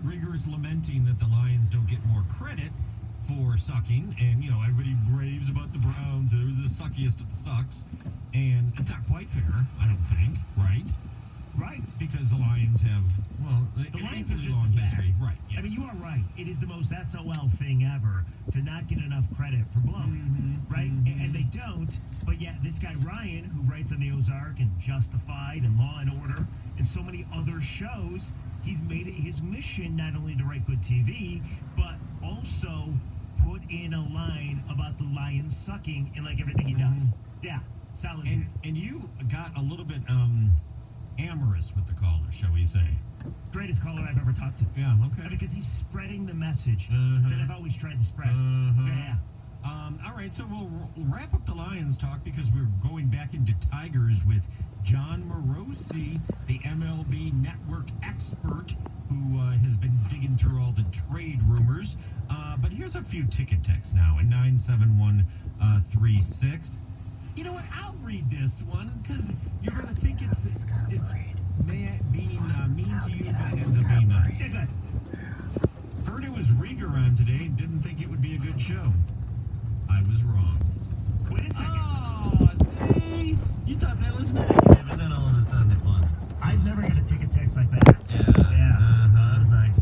Rieger's lamenting that the Lions don't get more credit for sucking, and everybody raves about the Browns. They're the suckiest of the sucks, and it's not quite fair, I don't think, right? Right. Because the Lions have, the Lions are really just long as bad. history. Right. Yes. I mean, you are right. It is the most SOL thing ever to not get enough credit for blowing, right? And they don't, but yet this guy Ryan, who writes on the Ozark and Justified and Law and Order and so many other shows, he's made it his mission not only to write good TV, but also put in a line about the Lions sucking in like everything he does. Yeah, solid. And you got a little bit amorous with the caller, shall we say? Greatest caller I've ever talked to. Yeah, okay. Because he's spreading the message that I've always tried to spread. Yeah. All right, so we'll wrap up the Lions talk because we're going back into Tigers with John Morosi, the MLB Network expert who has been digging through all the trade rumors. But here's a few ticket texts now at 97136. You know what? I'll read this one because you're going to think it's being mean to you, but it ends up being nice. Yeah, good. Heard it was Rieger on today and didn't think it would be a good show. I was wrong. Wait a second. Oh, see? You thought that was negative, and then all of a sudden it was. I've never got a ticket text like that. Yeah. That was nice.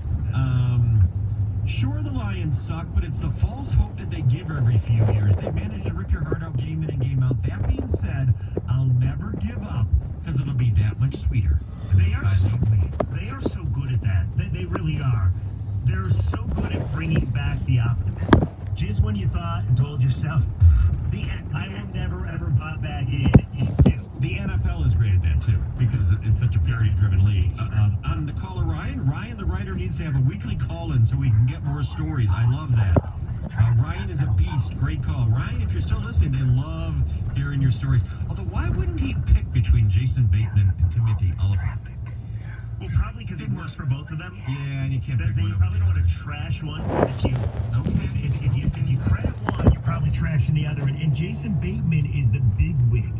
Sure, the Lions suck, but it's the false hope that they give every few years. They manage to rip your heart out game in and game out. That being said, I'll never give up because it'll be that much sweeter. They are so good at that. They really are. They're so good at bringing back the optimism. Just when you thought and told yourself, I will never ever pop back in, you do. The NFL is great at that too because it's such a parity-driven league. On the caller Ryan, the writer, needs to have a weekly call-in so we can get more stories. I love that. Ryan is a beast. Great call. Ryan, if you're still listening, they love hearing your stories. Although, why wouldn't he pick between Jason Bateman and Timothy Oliphant? Well, probably because it works for both of them. Yeah, and you can't pick You one. probably don't want to trash one. If you credit one, you're probably trashing the other. And Jason Bateman is the big wig.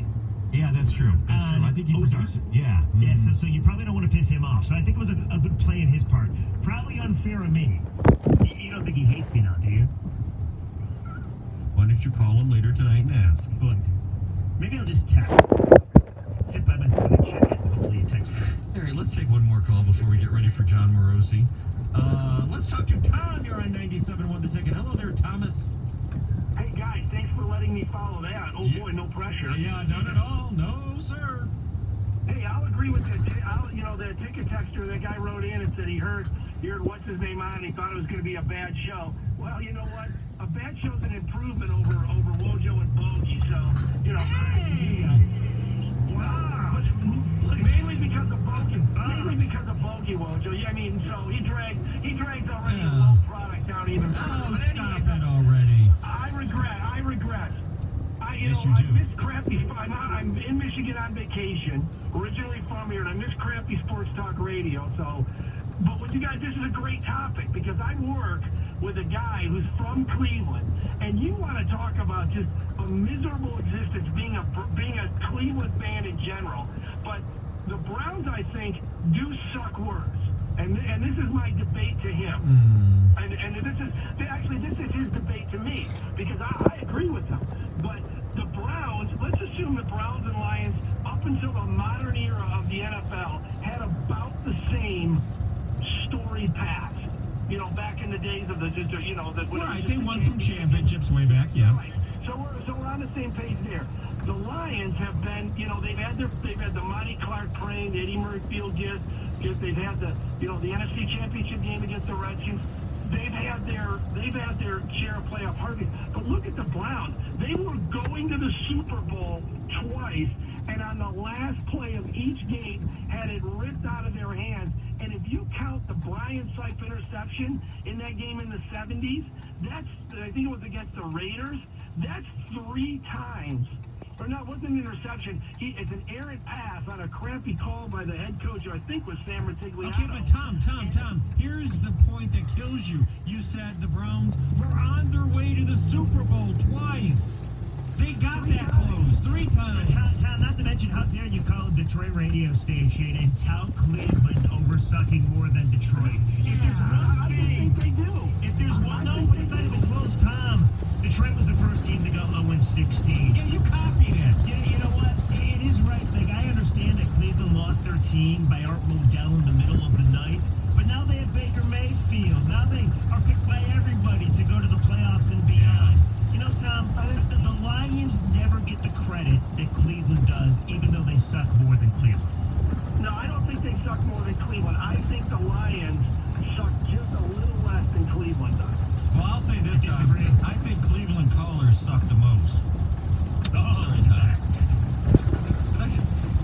Yeah, that's true. I think he produces it. Yeah. Yeah, so you probably don't want to piss him off. So I think it was a good play on his part. Probably unfair of me. You don't think he hates me now, do you? Why don't you call him later tonight and ask? I'm going to. Maybe I'll just text. Sit by my phone and check it. Hopefully he texts me. All right, let's take one more call before we get ready for John Morosi. Let's talk to Tom. You're on 97.1 The Ticket. Hello there, Thomas. Hey, guys, thanks for letting me follow that. Oh, boy, no pressure. Yeah, not at all. No, sir. Hey, I'll agree with that. The ticket texter, that guy wrote in and said he heard what's his name on and he thought it was going to be a bad show. Well, you know what? A bad show's an improvement over Wojo and Bogey, so, Wow. Mainly because of Bogey. Wojo. Yeah, I mean, so he drags already a low product down even further. Oh, But stop anyway, it already. I regret. Yes, you I do. miss crappy. I'm in Michigan on vacation, originally from here, and I miss crappy sports talk radio. But with you guys, this is a great topic because I work with a guy who's from Cleveland, and you want to talk about just a miserable existence being a Cleveland fan in general. But the Browns, I think, do suck worse, and this is my debate to him. And this is his debate to me because I agree with him. But the Browns, let's assume the Browns and Lions, up until the modern era of the NFL, had about the same storied past. Back in the days of Right, they won some championships way back, yeah. Right. So we're on the same page there. The Lions have been, they've had the Monty Clark praying, the Eddie Murray field gift. They've had the NFC Championship game against the Redskins. They've had their share of playoff heartbeats. But look at the Browns. They were going to the Super Bowl twice, and on the last play of each game had it ripped out of their hands. And if you count the Brian Sipe interception in that game in the 70s, I think it was against the Raiders, that's 3 times. Or no, it wasn't an interception. It's an errant pass on a crappy call by the head coach, who I think was Sam Ratigliano. Okay, but Tom, here's the point that kills you. You said the Browns were on their way to the Super Bowl twice. They got that close 3 times. Tom, not to mention, how dare you call a Detroit radio station and tout Cleveland over sucking more than Detroit. If there's one I thing, think they do. if there's one, no, but it's not even close, Tom. Detroit was the first team to go 0-16. Yeah, you copied it. You know what? It is right. Like, I understand that Cleveland lost their team by Art Modell in the middle of the night, but now they have Baker Mayfield. Now they are picked by everybody to go to the playoffs and beyond. You know, Tom, the Lions never get the credit that Cleveland does, even though they suck more than Cleveland. No, I don't think they suck more than Cleveland. I think the Lions suck just a little less than Cleveland does. Well, I'll say this, Tom. Disagree. I think Cleveland callers suck the most. Sorry, Tom.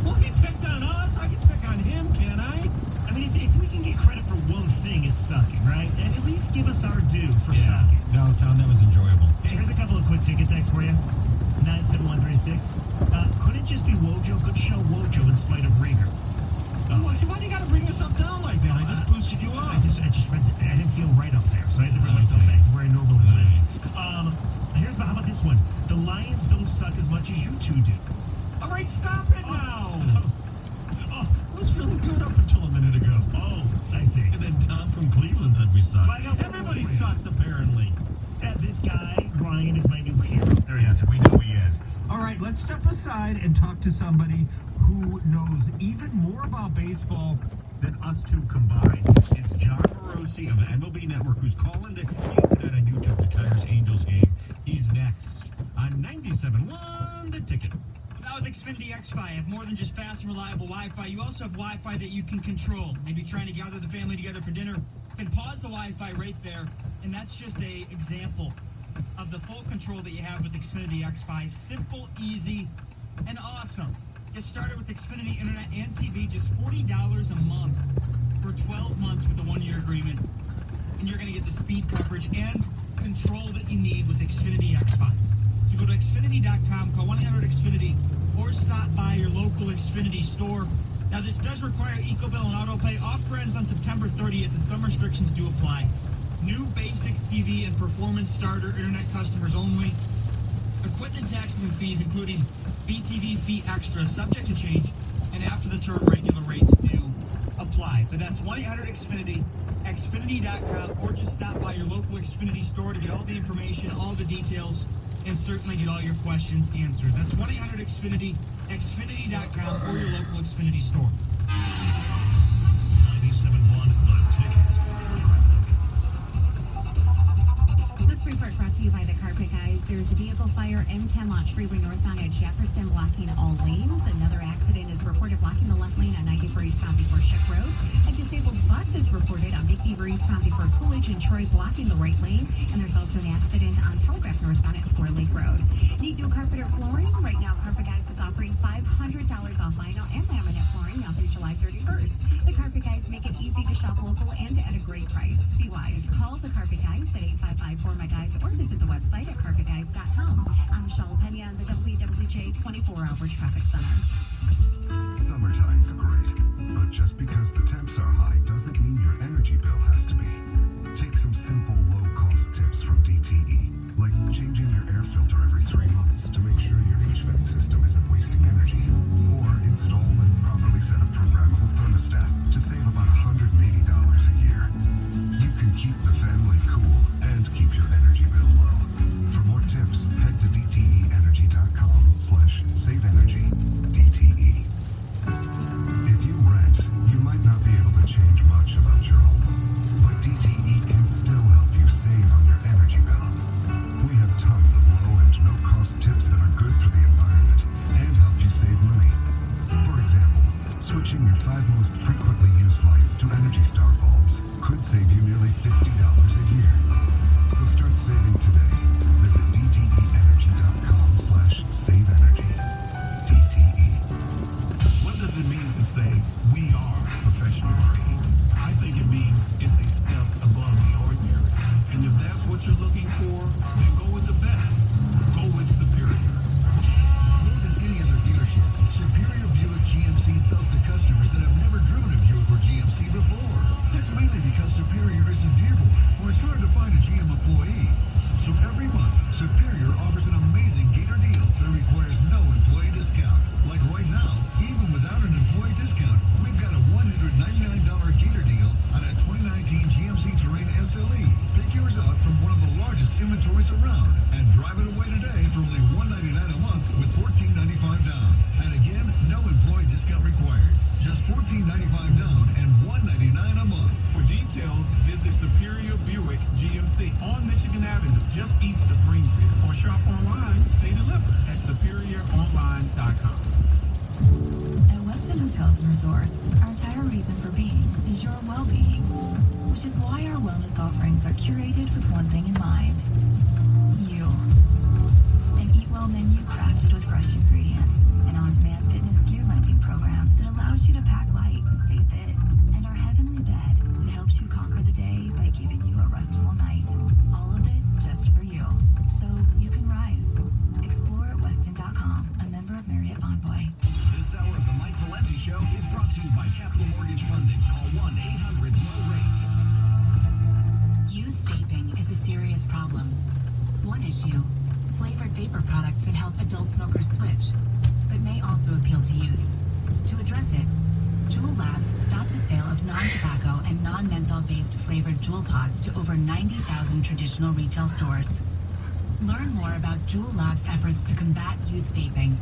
Well, he picked on us. I can pick on him, can I? I mean, if we can get credit for one thing, it's sucking, right? And at least give us our due for sucking. No, Tom, that was enjoyable. Hey, here's a couple of quick ticket texts for you. 97136. Could it just be Wojo? Could show Wojo in spite of Rieger. Well, see, why do you got to bring yourself down like that? I just boosted you up. I just read I didn't feel right up there, so I had to bring myself back to where I normally live. How about this one? The Lions don't suck as much as you two do. All right, stop it now. I was feeling good up until a minute ago. Oh, I see. And then Tom from Cleveland said we suck. So I got one Everybody more for you. sucks, apparently. This guy, Ryan, is my new hero. There he is. Yes, we know he is. All right, let's step aside and talk to somebody who knows even more about baseball than us two combined. It's John Morosi of the MLB Network, who's calling the tonight on YouTube, the Tigers-Angels game. He's next on 97.1 The Ticket. Now with Xfinity X-Fi, you have more than just fast and reliable Wi-Fi. You also have Wi-Fi that you can control. Maybe trying to gather the family together for dinner. You can pause the Wi-Fi right there, and that's just an example of the full control that you have with Xfinity X-Fi. Simple, easy, and awesome. Get started with Xfinity Internet and TV, just $40 a month for 12 months with a 1-year agreement. And you're going to get the speed coverage and control that you need with Xfinity X-Fi. So go to Xfinity.com, call 1-800-XFINITY, or stop by your local Xfinity store. Now, this does require EcoBill and AutoPay. Offer ends on September 30th, and some restrictions do apply. New basic TV and performance starter internet customers only. Equipment taxes and fees, including BTV fee extra, subject to change, and after the term, regular rates do apply. But that's 1-800-XFINITY, Xfinity.com, or just stop by your local Xfinity store to get all the information, all the details, and certainly get all your questions answered. That's 1-800-XFINITY, Xfinity.com, or your local Xfinity store. 97.1 The Ticket. Traffic. This report brought to you by the Carpet Guys. There's a vehicle fire M10 Launch Freeway northbound at Jefferson, blocking all lanes. Another accident is reported blocking the left lane on 94 eastbound before Schick Road. A disabled bus is reported on Big Beaver eastbound before Coolidge and Troy, blocking the right lane. And there's also an accident on Telegraph northbound at Square Lake Road. Need new carpet or flooring? Right now, Carpet Guys is offering $500 off vinyl and laminate flooring now through July 31st. The Carpet Guys make it easy to shop local and at a great price. Be wise. Call the Carpet Guys at 855-4MY-GUYS or visit the website at carpetguys.com. I'm Michelle Pena on the WWJ 24-hour traffic center. Summertime's great, but just because the temps are high doesn't mean your energy bill has to be. Take some simple, low-cost tips from DTE, like changing your air filter every 3 months to make sure your HVAC system isn't wasting energy, or install and properly set a programmable thermostat to save about $180 a year. You can keep the family cool and keep your energy bill low. For more tips, head to DTEEnergy.com/saveenergy. DTE. If you rent, you might not be able to change much about your home, but DTE can still help you save on your energy bill. We have tons of low and no-cost tips that are good for the environment and help you save money. For example, switching your 5 most frequently used lights to Energy Star bulbs could save you nearly $50 a year. So start saving today. Visit DTEEnergy.com/saveenergy. DTE. What does it mean to say we are professional grade? I think it means it's a step above the ordinary. And if that's what you're looking for, then go with the best. Go with Superior. More than any other dealership, Superior Buick GMC sells to customers that have never driven a Buick or GMC before. That's mainly because Superior is in Dearborn, where it's hard to find a GM employee. So every month, Superior offers an amazing Gator deal that requires no employee discount. Like right now, even without an employee discount, we've got a $199 Gator inventories around and drive it away today for only $199 a month with $14.95 down. And again, no employee discount required. Just $14.95 down and $199 a month. For details, visit Superior Buick GMC on Michigan Avenue, just east of Greenfield, or shop online. They deliver at superioronline.com. At Westin Hotels and Resorts, our entire reason for being is your well-being, which is why our wellness offerings are curated with one thing in mind: you. An Eat Well menu crafted with fresh ingredients, an on-demand fitness gear lending program that allows you to pack light and stay fit, and our heavenly bed that helps you conquer the day by giving you a restful night. All of it just for you, so you can rise. Explore at Westin.com, a member of Marriott Bonvoy. This hour of the Mike Valenti Show is brought to you by Capital Mortgage Funding. Call 1-800-LOW-RATE. Youth vaping is a serious problem. One issue, flavored vapor products that help adult smokers switch, but may also appeal to youth. To address it, Juul Labs stopped the sale of non-tobacco and non-menthol-based flavored Juul pods to over 90,000 traditional retail stores. Learn more about Juul Labs' efforts to combat youth vaping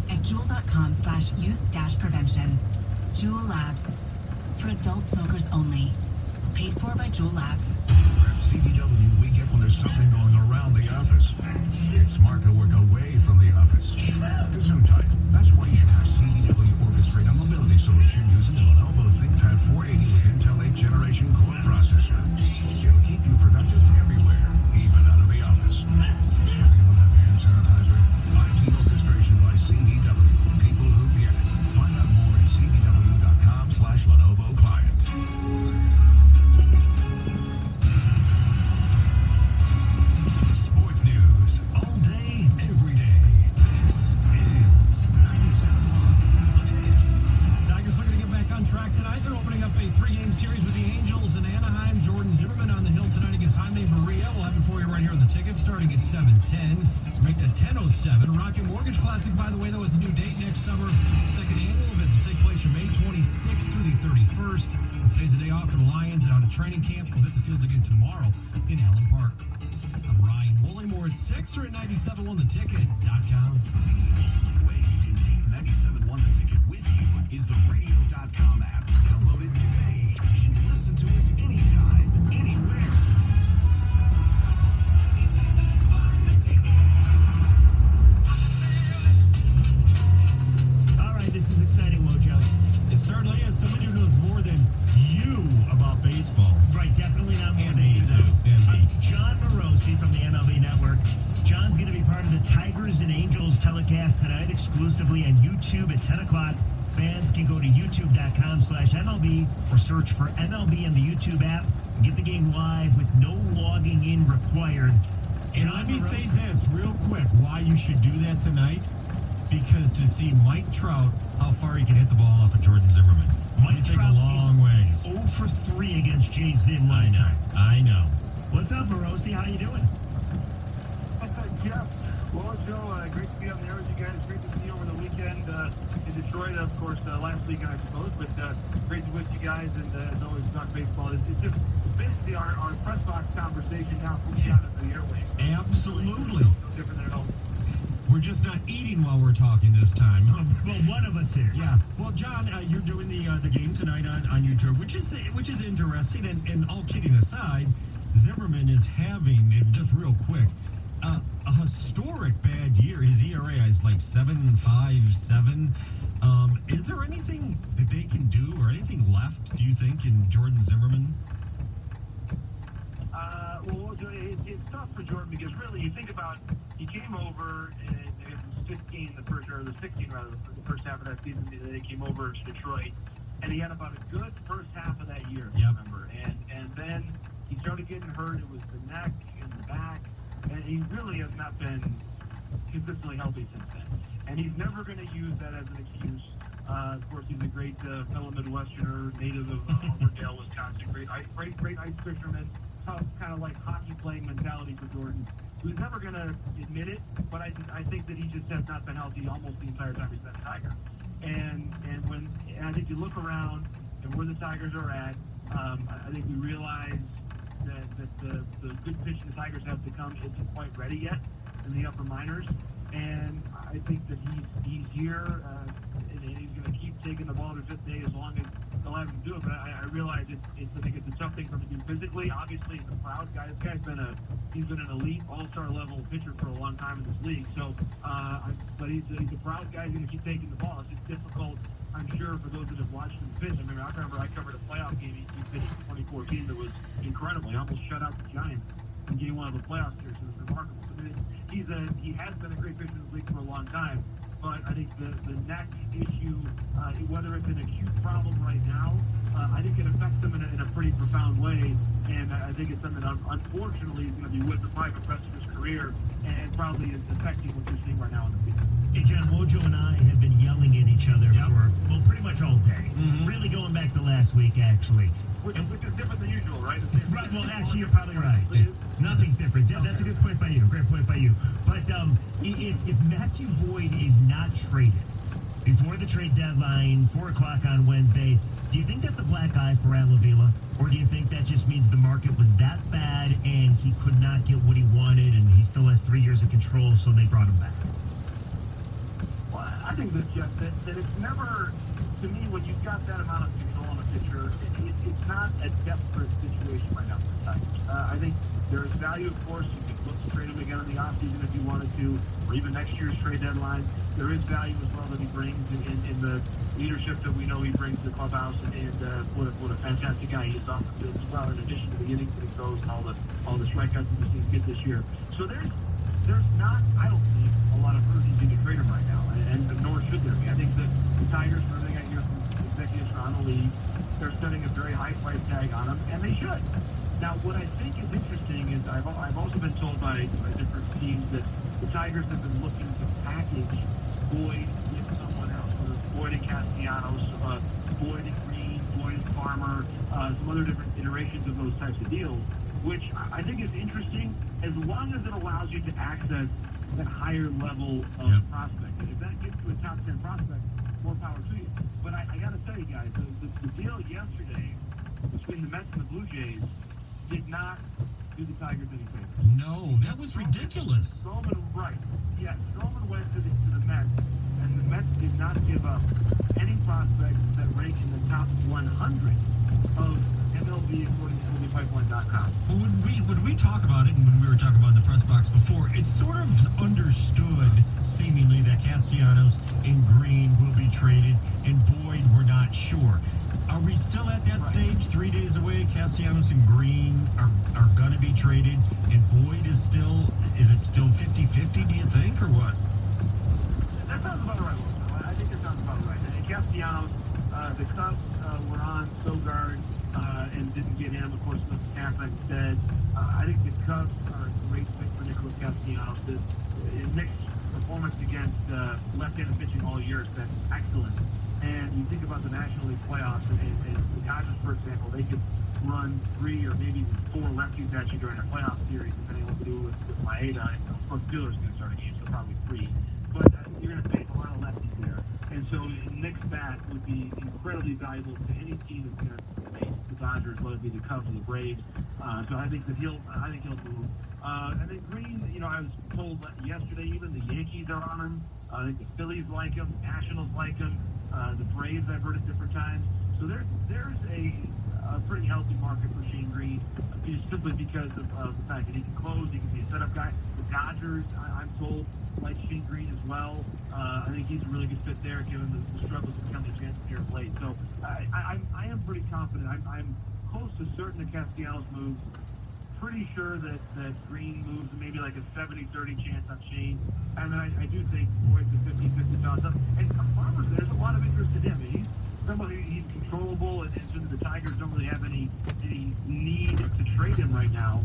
at juul.com/youth-prevention. Juul Labs, for adult smokers only. Paid for by Juul Labs. At CDW, we get when there's something going around the office. It's smart to work away from the office. Gesundheit. That's why you should have CDW orchestrate a mobility solution using the Lenovo ThinkPad 480 with Intel 8th generation core processor. It'll keep you productive everywhere, even out of the office. Anyone have hand sanitizer? IT orchestration by CDW. People who get it. Find out more at cdw.com/Lenovo client. Sports news all day, every day. This is 97.1 The Ticket. Tigers looking to get back on track tonight. They're opening up a 3-game series with the Angels in Anaheim. Jordan Zimmerman on the hill tonight against Jaime Barria. We'll have it for you right here on the Ticket, starting at 7:10. Make that 10:07. Rocket Mortgage Classic, by the way, though, is a new date next summer. Second annual event will take place from May 26th through the 31st. Today's a day off for the Lions and out of training camp. We'll hit the fields again tomorrow in Allen Park. I'm Ryan Woolley. More at 6 or at 97ontheticket.com. The way you can take 97.1 The Ticket with you is the radio.com app. Download it today and listen to us anytime, anywhere. All right, this is exciting, Mojo. It certainly is. Somebody who knows more than you about baseball. Right, definitely not more And than me, you too. do. And me. John Morosi from the MLB Network. John's going to be part of the Tigers and Angels telecast tonight exclusively on YouTube at 10 o'clock. Fans can go to youtube.com/MLB or search for MLB on the YouTube app. Get the game live with no logging in required. And John let me say Morosi. this real quick, why you should do that tonight. Because to see Mike Trout, how far he can hit the ball off of Jordan Zimmerman. Mike He take Trout a long ways. is 0 for 3 against Jay Zinn I last know. time. I know. What's up, Morosi? How you doing? Jeff, well, Joe, great to be on the air with you guys. Great to see you over the weekend in Detroit, of course, last weekend, I suppose. But great to be with you guys, and as always, talk baseball. It's just basically our press box conversation now from out of the airwaves. Absolutely. No different than at home. We're just not eating while we're talking this time. Well, one of us is. Yeah. Well, John, you're doing the game tonight on YouTube, which is interesting. And all kidding aside, Zimmerman is having, and just real quick, a historic bad year. His ERA is like 7.57. Is there anything that they can do or anything left, do you think, in Jordan Zimmerman? Well, it's tough for Jordan because really, you think about, he came over and it was 15 the first, or the 16 rather, the first half of that season that he came over to Detroit, and he had about a good first half of that year, Yep. remember, and then he started getting hurt. It was the neck and the back, and he really has not been consistently healthy since then. And he's never going to use that as an excuse. Of course, he's a great fellow Midwesterner, native of Auburndale, Wisconsin, great ice fisherman. Tough, kind of like hockey playing mentality for Jordan, who's never going to admit it, but I think that he just has not been healthy almost the entire time he's been a Tiger. And I think you look around and where the Tigers are at, I think we realize that the good pitch the Tigers have to come isn't quite ready yet in the upper minors. And I think that he's here, and he's going to keep taking the ball to fifth day as long as they'll have him do it. But I realize I think it's a tough thing for him to do physically. Obviously, he's a proud guy. This guy's been an elite all-star level pitcher for a long time in this league. So, but he's a proud guy. He's going to keep taking the ball. It's just difficult, I'm sure, for those that have watched him pitch. I mean, I remember I covered a playoff game he pitched in 2014 that was incredible. He almost shut out the Giants in Game 1 of the playoff series. It was remarkable. I mean, he has been a great pitcher in the league for a long time. But I think the neck issue, whether it's an acute problem right now, I think it affects him in a pretty profound way. And I think it's something that unfortunately is going to be with the probably for the rest of his career and probably is affecting what you're seeing right now in the field. Hey, John, Wojo and I have been yelling at each other for, well, pretty much all day. Really going back to last week, actually. Which is different than usual, right? Right, well, actually, you're probably right. Nothing's different. Yeah, that's a good point by you. Great point by you. But if Matthew Boyd is not traded before the trade deadline, 4 o'clock on Wednesday, do you think that's a black eye for Al Avila? Or do you think that just means the market was that bad and he could not get what he wanted and he still has 3 years of control, so they brought him back? Well, I think that, Jeff, that it's never, to me, when you've got that amount of control on a pitcher, it's not a desperate situation right now for the Tigers. I think there is value, of course. You could look to trade him again in the offseason if you wanted to, or even next year's trade deadline. There is value as well that he brings in the leadership that we know he brings to the clubhouse, and what a fantastic guy he is off the field as well, in addition to the innings that he throws and all the strikeouts that he's get this year. So there's not, I don't think, a lot of urgency to trade him right now, and nor should there be. I think that the Tigers, from everything I hear from executives around the league, they're setting a very high price tag on him, and they should. Now, what I think is interesting is I've also been told by different teams that the Tigers have been looking to package Boyd with someone else, whether it's Boyd and Castellanos, Boyd and Green, Boyd and Farmer, some other different iterations of those types of deals, which I think is interesting as long as it allows you to access that higher level of prospect. And if that gets to a top 10 prospect, more power to you. But I got to tell you guys, the deal yesterday between the Mets and the Blue Jays did not do the Tigers any favors. No, that was ridiculous. Stroman, right. Yeah, Stroman went to the Mets, and the Mets did not give up any prospects that rank in the top 100 of MLB according to MLBpipeline.com. Well, when we talk about it, and when we were talking about in the press box before, it's sort of understood, seemingly, that Castellanos and Green will be traded, and Boyd, we're not sure. Are we still at that stage, 3 days away? Castellanos and Green are going to be traded, and Boyd is it still 50-50, do you think, or what? That sounds about right, Wilson. I think that sounds about right. And Castellanos, the Cubs were on Sogard and didn't get him. Of course, the Tampa instead. I think the Cubs are a great fit for Nicholas Castellanos. His mixed performance against left-handed pitching all year has been excellent. And you think about the National League playoffs, and the Dodgers, for example, they could run 3 or maybe even 4 lefties at you during a playoff series, depending on what to do with Maeda. And of course, Steelers are going to start a game, so probably 3. But you're going to face a lot of lefties there. And so Nick's bat would be incredibly valuable to any team that's going to face the Dodgers, whether it be the Cubs or the Braves. So I think he'll move. And then Green, I was told yesterday even the Yankees are on him. I think the Phillies like him, Nationals like him. The Braves, I've heard at different times. So there's a pretty healthy market for Shane Green, simply because of the fact that he can close, he can be a setup guy. The Dodgers, I'm told, like Shane Green as well. I think he's a really good fit there, given the struggles that come to chance here at plate. So I am pretty confident. I'm close to certain that Castellanos moves. Pretty sure that Green moves maybe like a 70-30 chance on Shane. And then I do think Boyd's a 50-50 toss-up. And Farmer's, there's a lot of interest in him. He's somebody, he's controllable, and the Tigers don't really have any need to trade him right now,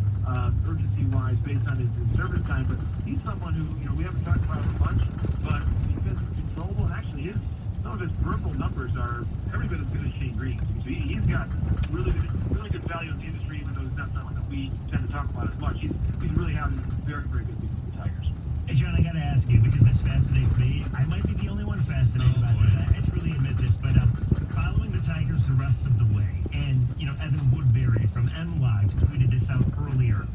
urgency-wise, based on his service time. But he's someone who, we haven't talked about him much, but because he's controllable, and actually some of his peripheral numbers are every bit as good as Shane Green. So he's got really good value in the industry, even though it's not something that we tend to talk about as much. He's really having very, very good season for the Tigers. Hey, John, I got to ask you, because this fascinates me. I might be the only one fascinated by this. I truly admit this, but following the Tigers the rest of the way, and, Evan Woodbury from from MLive tweeted this out earlier.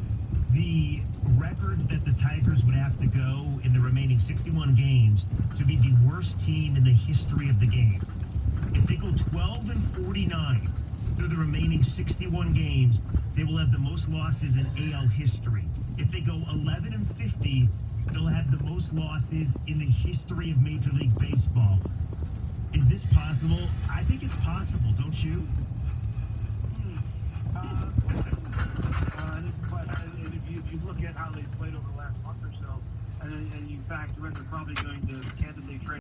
The records that the Tigers would have to go in the remaining 61 games to be the worst team in the history of the game. If they go 12-49 through the remaining 61 games, they will have the most losses in AL history. If they go 11-50, they'll have the most losses in the history of Major League Baseball. Is this possible? I think it's possible, don't you? And if you look at how they've played over the last month or so, and you factor in they're probably going to Kansas